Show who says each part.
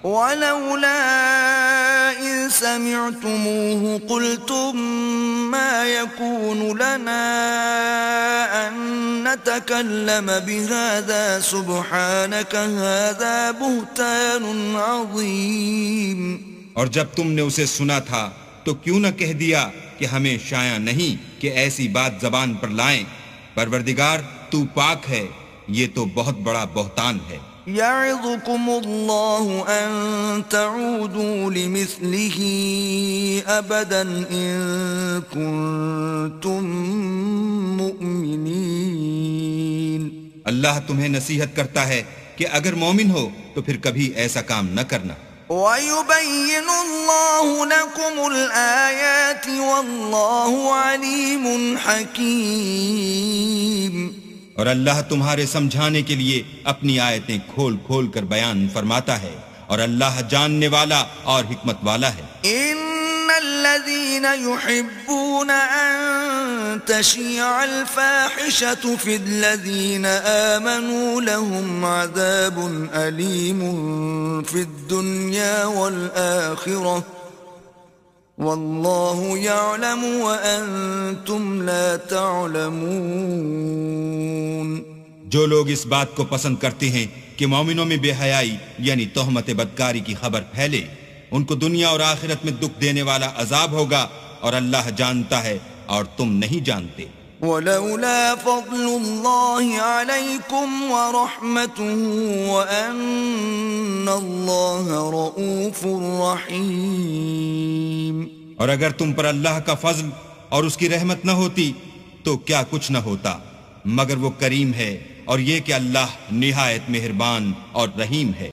Speaker 1: وَلَوْلَا إِذْ سَمِعْتُمُوهُ قُلْتُم مَّا يَكُونُ لَنَا أَن نَّتَكَلَّمَ بِهَٰذَا سُبْحَانَكَ هَٰذَا بُهْتَانٌ عَظِيمٌ۔
Speaker 2: اور جب تم نے اسے سنا تھا تو کیوں نہ کہہ دیا کہ ہمیں شایع نہیں کہ ایسی بات زبان پر لائیں۔ پروردگار تو پاک ہے، یہ تو بہت بڑا بہتان ہے۔
Speaker 1: يَعِظُكُمُ اللَّهُ أَن تَعُودُوا لِمِثْلِهِ أَبَدًا إِن كُنتُم مُّؤْمِنِينَ۔
Speaker 2: اللہ تمہیں نصیحت کرتا ہے کہ اگر مومن ہو تو پھر کبھی ایسا کام نہ کرنا۔
Speaker 1: وَيُبَيِّنُ اللَّهُ لَكُمُ الْآيَاتِ وَاللَّهُ عَلِيمٌ حَكِيمٌ۔
Speaker 2: اور اللہ تمہارے سمجھانے کے لیے اپنی آیتیں کھول کھول کر بیان فرماتا ہے، اور اللہ جاننے والا اور حکمت والا ہے۔
Speaker 1: ان الذين يحبون ان تشيع الفاحشة في الذين آمنوا لهم عذاب أليم في الدنيا والآخرة واللہ یعلم وانتم لا تعلمون۔
Speaker 2: جو لوگ اس بات کو پسند کرتے ہیں کہ مومنوں میں بے حیائی یعنی تہمت بدکاری کی خبر پھیلے، ان کو دنیا اور آخرت میں دکھ دینے والا عذاب ہوگا، اور اللہ جانتا ہے اور تم نہیں جانتے۔
Speaker 1: ولولا فضل اللہ علیکم ورحمته وان اللہ رؤوف رحیم۔
Speaker 2: اور اگر تم پر اللہ کا فضل اور اس کی رحمت نہ ہوتی تو کیا کچھ نہ ہوتا، مگر وہ کریم ہے، اور یہ کہ اللہ نہایت مہربان اور رحیم ہے۔